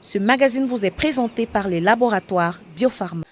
Ce magazine vous est présenté par les laboratoires Biopharma.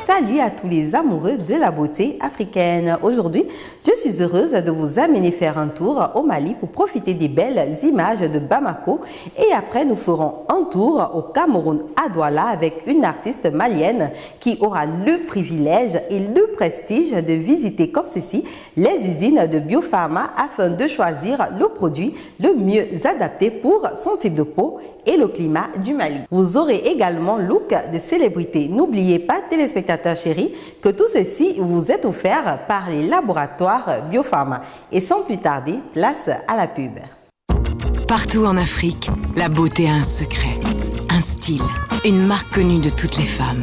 Salut à tous les amoureux de la beauté africaine. Aujourd'hui, je suis heureuse de vous amener faire un tour au Mali pour profiter des belles images de Bamako. Et après, nous ferons un tour au Cameroun à Douala avec une artiste malienne qui aura le privilège et le prestige de visiter comme ceci les usines de Biopharma afin de choisir le produit le mieux adapté pour son type de peau et le climat du Mali. Vous aurez également look de célébrité. N'oubliez pas, téléspectateurs chéris, que tout ceci vous est offert par les laboratoires Biopharma. Et sans plus tarder, place à la pub. Partout en Afrique, la beauté a un secret, un style, une marque connue de toutes les femmes.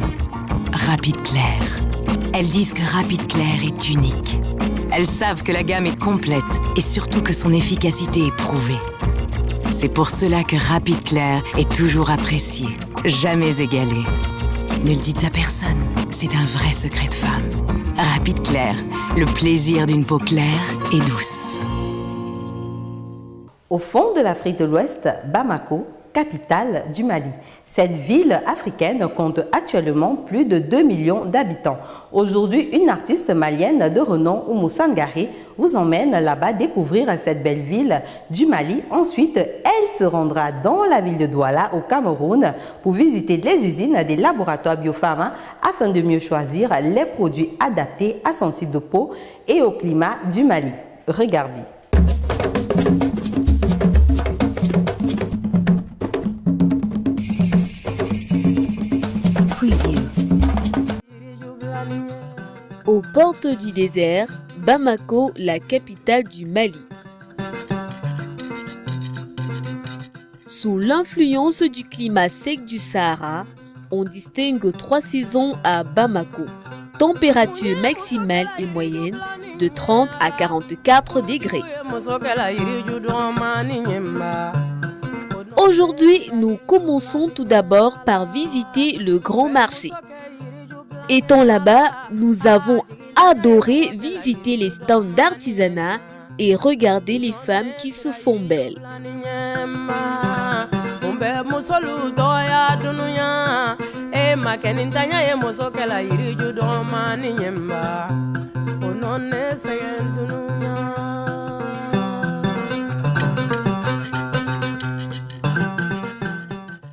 Rapide Clair. Elles disent que Rapide Clair est unique. Elles savent que la gamme est complète et surtout que son efficacité est prouvée. C'est pour cela que Rapide Clair est toujours apprécié, jamais égalé. Ne le dites à personne, c'est un vrai secret de femme. Rapide Clair, le plaisir d'une peau claire et douce. Au fond de l'Afrique de l'Ouest, Bamako, capitale du Mali. Cette ville africaine compte actuellement plus de 2 millions d'habitants. Aujourd'hui, une artiste malienne de renom, Oumou Sangaré, vous emmène là-bas découvrir cette belle ville du Mali. Ensuite, elle se rendra dans la ville de Douala, au Cameroun, pour visiter les usines des laboratoires Biopharma afin de mieux choisir les produits adaptés à son type de peau et au climat du Mali. Regardez. Aux portes du désert, Bamako, la capitale du Mali. Sous l'influence du climat sec du Sahara, on distingue 3 saisons à Bamako. Température maximale et moyenne de 30 à 44 degrés. Aujourd'hui, nous commençons tout d'abord par visiter le grand marché. Étant là-bas, nous avons adoré visiter les stands d'artisanat et regarder les femmes qui se font belles.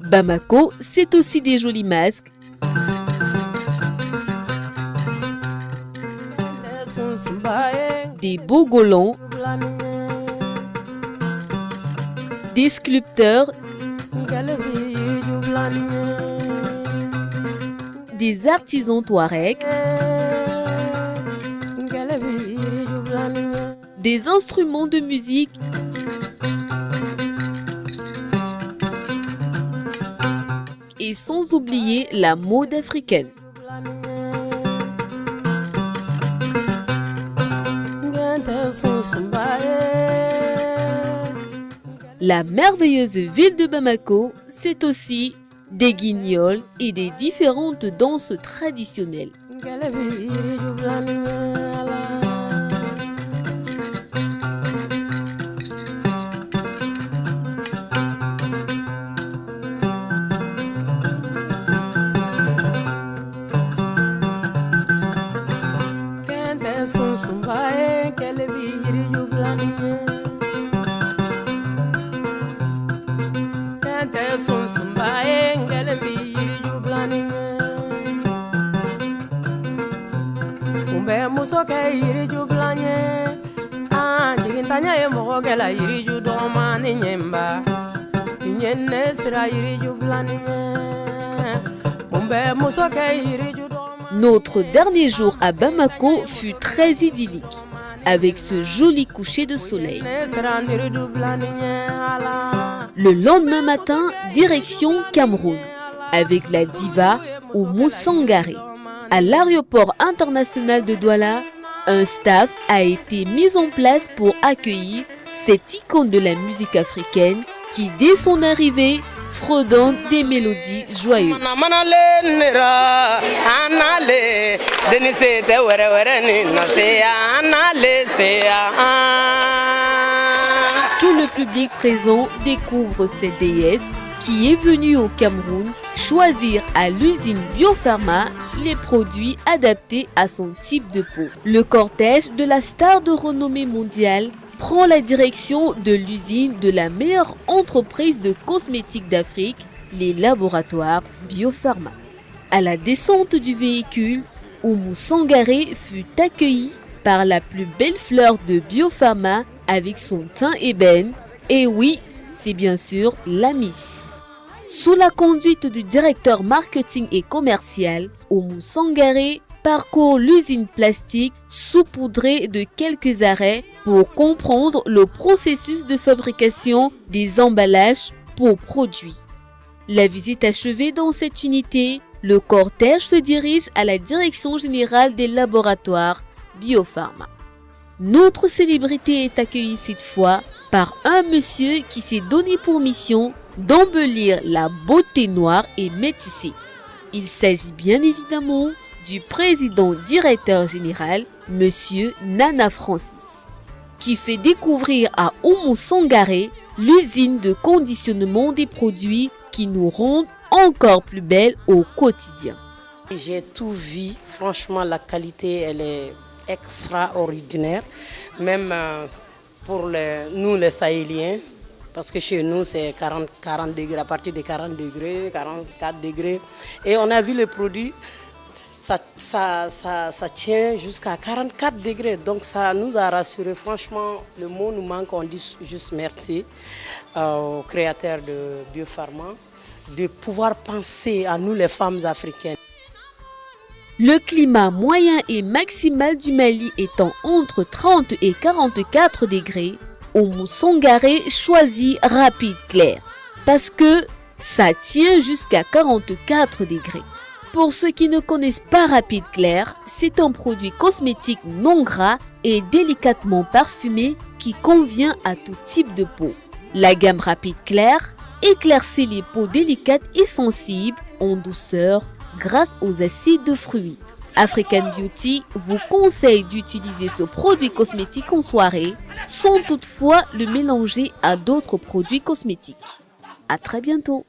Bamako, c'est aussi des jolis masques, des beaux golons, des sculpteurs, des artisans touaregs, des instruments de musique, et sans oublier la mode africaine. La merveilleuse ville de Bamako, c'est aussi des guignols et des différentes danses traditionnelles. Notre dernier jour à Bamako fut très idyllique, avec ce joli coucher de soleil. Le lendemain matin, direction Cameroun. avec la diva Oumou Sangaré. À l'aéroport international de Douala, un staff a été mis en place pour accueillir cette icône de la musique africaine qui, dès son arrivée, fredonne des mélodies joyeuses. Tout le public présent découvre cette déesse qui est venue au Cameroun choisir à l'usine Biopharma les produits adaptés à son type de peau. Le cortège de la star de renommée mondiale prend la direction de l'usine de la meilleure entreprise de cosmétiques d'Afrique, les laboratoires Biopharma. À la descente du véhicule, Oumou Sangaré fut accueilli par la plus belle fleur de Biopharma avec son teint ébène. Et oui, c'est bien sûr la Miss. Sous la conduite du directeur marketing et commercial, Oumou Sangaré parcourt l'usine plastique saupoudrée de quelques arrêts pour comprendre le processus de fabrication des emballages pour produits. La visite achevée dans cette unité, le cortège se dirige à la direction générale des laboratoires Biopharma. Notre célébrité est accueillie cette fois par un monsieur qui s'est donné pour mission d'embellir la beauté noire et métissée. Il s'agit bien évidemment du président directeur général, monsieur Nana Francis, qui fait découvrir à Oumou Sangaré l'usine de conditionnement des produits qui nous rendent encore plus belles au quotidien. J'ai tout vu, franchement la qualité elle est extraordinaire, même pour nous les Sahéliens, parce que chez nous c'est 40 degrés, à partir de 40 degrés, 44 degrés, et on a vu le produit, ça tient jusqu'à 44 degrés, donc ça nous a rassurés. Franchement, le mot nous manque, on dit juste merci aux créateurs de Biopharma de pouvoir penser à nous les femmes africaines. Le climat moyen et maximal du Mali étant entre 30 et 44 degrés, Oumou Sangaré choisit Rapide Clair parce que ça tient jusqu'à 44 degrés. Pour ceux qui ne connaissent pas Rapide Clair, c'est un produit cosmétique non gras et délicatement parfumé qui convient à tout type de peau. La gamme Rapide Clair éclaircit les peaux délicates et sensibles en douceur grâce aux acides de fruits. African Beauty vous conseille d'utiliser ce produit cosmétique en soirée sans toutefois le mélanger à d'autres produits cosmétiques. À très bientôt.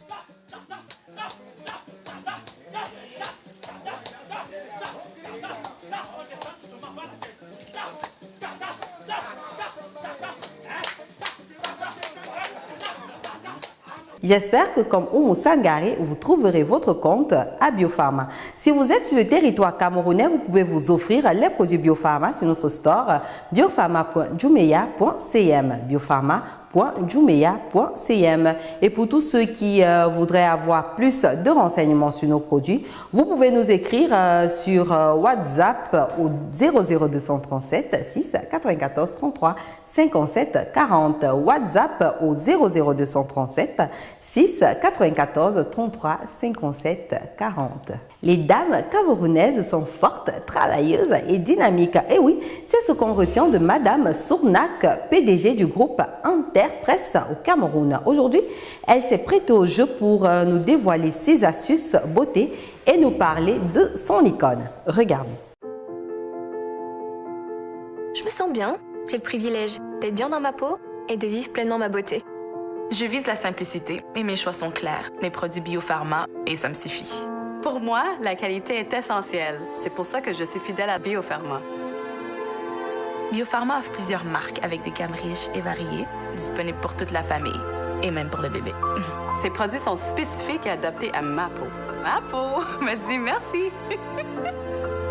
J'espère que comme Oumou Sangaré, vous trouverez votre compte à Biopharma. Si vous êtes sur le territoire camerounais, vous pouvez vous offrir les produits Biopharma sur notre store biopharma.jumeya.cm. biopharma.jumeya.cm. Et pour tous ceux qui voudraient avoir plus de renseignements sur nos produits, vous pouvez nous écrire sur WhatsApp au 00237 6 94 33 57 40. WhatsApp au 00237 6 94 33 57 40. Les dames camerounaises sont fortes, travailleuses et dynamiques. Et oui, c'est ce qu'on retient de Madame Sournak, PDG du groupe Interpresse au Cameroun. Aujourd'hui, elle s'est prêtée au jeu pour nous dévoiler ses astuces beauté et nous parler de son icône. Regardez. Je me sens bien. J'ai le privilège d'être bien dans ma peau et de vivre pleinement ma beauté. Je vise la simplicité et mes choix sont clairs. Mes produits Biopharma et ça me suffit. Pour moi, la qualité est essentielle. C'est pour ça que je suis fidèle à Biopharma. Biopharma offre plusieurs marques avec des gammes riches et variées, disponibles pour toute la famille et même pour le bébé. Ces produits sont spécifiques et adaptés à ma peau. Ma peau me dit merci.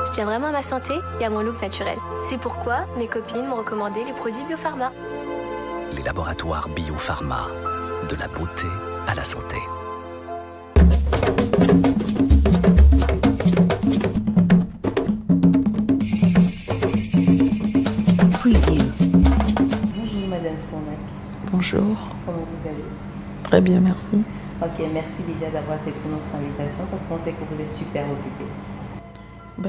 Je tiens vraiment à ma santé et à mon look naturel. C'est pourquoi mes copines m'ont recommandé les produits Biopharma. Les laboratoires Biopharma, de la beauté à la santé. Bonjour Madame Sournak. Bonjour. Comment vous allez? Très bien, merci. Ok, merci déjà d'avoir accepté notre invitation parce qu'on sait que vous êtes super occupé.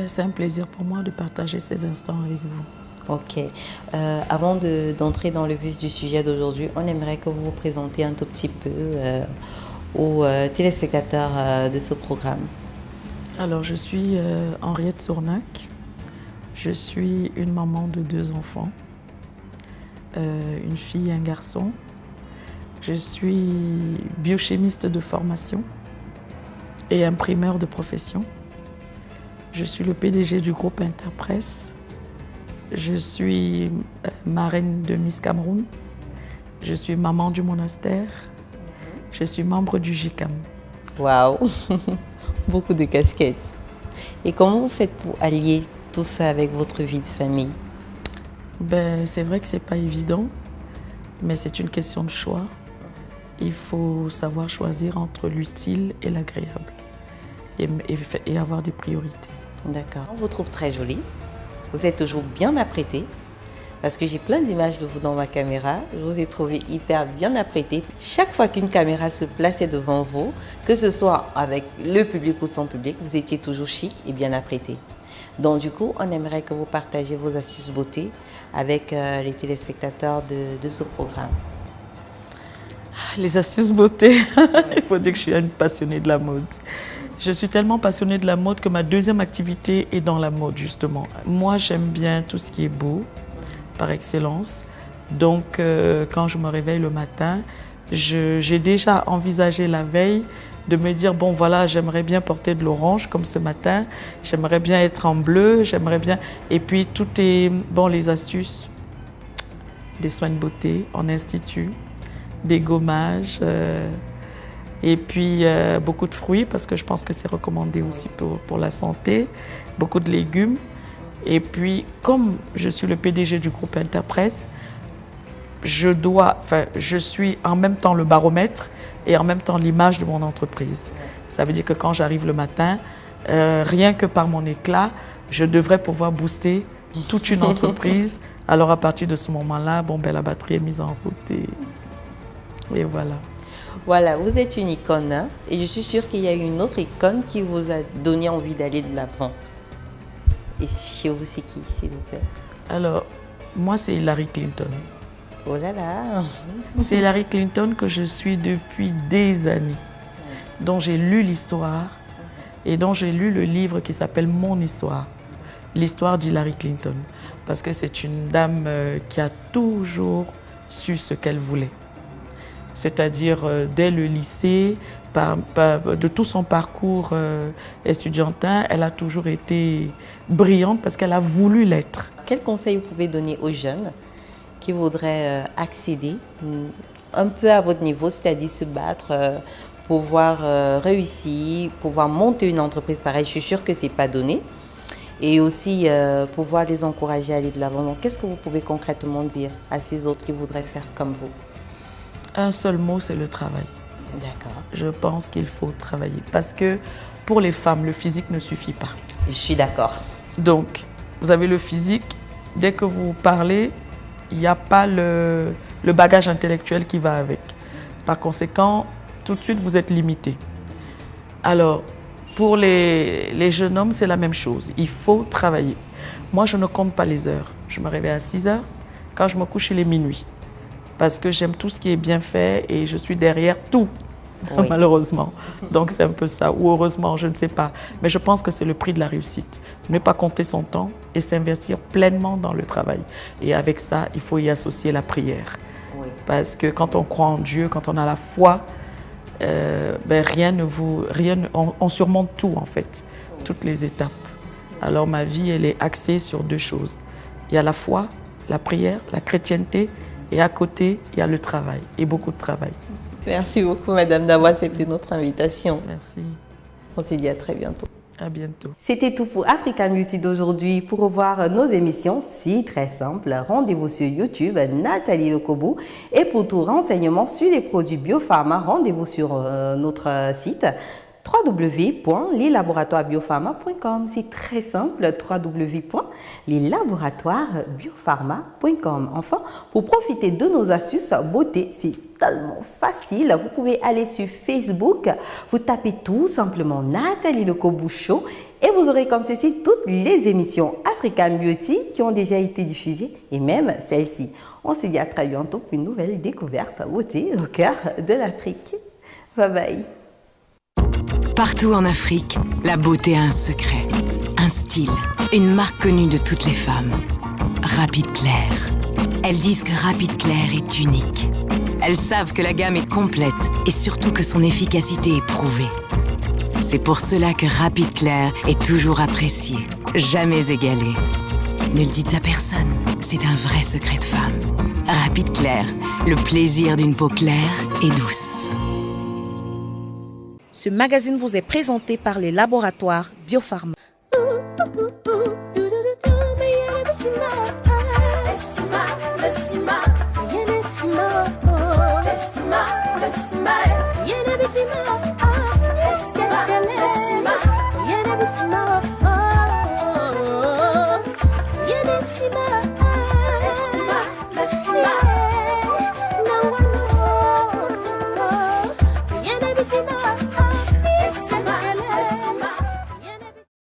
C'est un plaisir pour moi de partager ces instants avec vous. Ok. Avant d'entrer dans le vif du sujet d'aujourd'hui, on aimerait que vous vous présentiez un tout petit peu aux téléspectateurs de ce programme. Alors, je suis Henriette Sournac. Je suis une maman de 2 enfants, une fille et un garçon. Je suis biochimiste de formation et imprimeur de profession. Je suis le PDG du groupe Interpresse. Je suis marraine de Miss Cameroun. Je suis maman du monastère. Je suis membre du JICAM. Waouh, beaucoup de casquettes. Et comment vous faites pour allier tout ça avec votre vie de famille? C'est vrai que c'est pas évident, mais c'est une question de choix. Il faut savoir choisir entre l'utile et l'agréable et avoir des priorités. D'accord. On vous trouve très jolie. Vous êtes toujours bien apprêtée parce que j'ai plein d'images de vous dans ma caméra. Je vous ai trouvé hyper bien apprêtée. Chaque fois qu'une caméra se plaçait devant vous, que ce soit avec le public ou sans public, vous étiez toujours chic et bien apprêtée. Donc du coup, on aimerait que vous partagiez vos astuces beauté avec les téléspectateurs de ce programme. Les astuces beauté, il faut dire que je suis une passionnée de la mode. Je suis tellement passionnée de la mode que ma deuxième activité est dans la mode, justement. Moi, j'aime bien tout ce qui est beau, par excellence. Donc, quand je me réveille le matin, j'ai déjà envisagé la veille de me dire, bon voilà, j'aimerais bien porter de l'orange comme ce matin, j'aimerais bien être en bleu, j'aimerais bien... Et puis, tout est... Bon, les astuces, des soins de beauté en institut, des gommages... Et puis, beaucoup de fruits, parce que je pense que c'est recommandé aussi pour la santé. Beaucoup de légumes. Et puis, comme je suis le PDG du groupe Interpresse, je suis en même temps le baromètre et en même temps l'image de mon entreprise. Ça veut dire que quand j'arrive le matin, rien que par mon éclat, je devrais pouvoir booster toute une entreprise. Alors, à partir de ce moment-là, la batterie est mise en route et voilà. Voilà, vous êtes une icône, hein, et je suis sûre qu'il y a une autre icône qui vous a donné envie d'aller de l'avant. Et chez vous, c'est qui, s'il vous plaît? Alors, moi, c'est Hillary Clinton. Oh là là! C'est Hillary Clinton que je suis depuis des années, dont j'ai lu l'histoire et dont j'ai lu le livre qui s'appelle Mon histoire, l'histoire d'Hillary Clinton. Parce que c'est une dame qui a toujours su ce qu'elle voulait. C'est-à-dire dès le lycée, de tout son parcours estudiantin, elle a toujours été brillante parce qu'elle a voulu l'être. Quel conseil vous pouvez donner aux jeunes qui voudraient accéder un peu à votre niveau, c'est-à-dire se battre, pouvoir réussir, pouvoir monter une entreprise pareille? Je suis sûre que ce n'est pas donné. Et aussi pouvoir les encourager à aller de l'avant. Donc, qu'est-ce que vous pouvez concrètement dire à ces autres qui voudraient faire comme vous? Un seul mot, c'est le travail. D'accord. Je pense qu'il faut travailler parce que pour les femmes, le physique ne suffit pas. Je suis d'accord. Donc, vous avez le physique, dès que vous parlez, il n'y a pas le bagage intellectuel qui va avec. Par conséquent, tout de suite, vous êtes limité. Alors, pour les jeunes hommes, c'est la même chose. Il faut travailler. Moi, je ne compte pas les heures. Je me réveille à 6 heures. Quand je me couche, il est minuit. Parce que j'aime tout ce qui est bien fait et je suis derrière tout, oui. Malheureusement. Donc c'est un peu ça, ou heureusement, je ne sais pas. Mais je pense que c'est le prix de la réussite. Ne pas compter son temps et s'investir pleinement dans le travail. Et avec ça, il faut y associer la prière. Oui. Parce que quand on croit en Dieu, quand on a la foi, on surmonte tout en fait, toutes les étapes. Alors ma vie, elle est axée sur 2 choses. Il y a la foi, la prière, la chrétienté. Et à côté, il y a le travail, et beaucoup de travail. Merci beaucoup, madame, d'avoir accepté notre invitation. Merci. On se dit à très bientôt. À bientôt. C'était tout pour African Beauty d'aujourd'hui. Pour revoir nos émissions, si très simple, rendez-vous sur YouTube, Nathalie Lokobo. Et pour tout renseignement sur les produits Biopharma, rendez-vous sur notre site www.leslaboratoiresbiopharma.com. C'est très simple, www.leslaboratoiresbiopharma.com. Enfin, pour profiter de nos astuces beauté, c'est tellement facile. Vous pouvez aller sur Facebook, vous tapez tout simplement Nathalie Lecobouchon et vous aurez comme ceci toutes les émissions African Beauty qui ont déjà été diffusées et même celle-ci. On se dit à très bientôt pour une nouvelle découverte beauté au cœur de l'Afrique. Bye bye. Partout en Afrique, la beauté a un secret, un style, une marque connue de toutes les femmes. Rapide Clair. Elles disent que Rapide Clair est unique. Elles savent que la gamme est complète et surtout que son efficacité est prouvée. C'est pour cela que Rapide Clair est toujours apprécié, jamais égalé. Ne le dites à personne, c'est un vrai secret de femme. Rapide Clair, le plaisir d'une peau claire et douce. Ce magazine vous est présenté par les laboratoires Biopharma.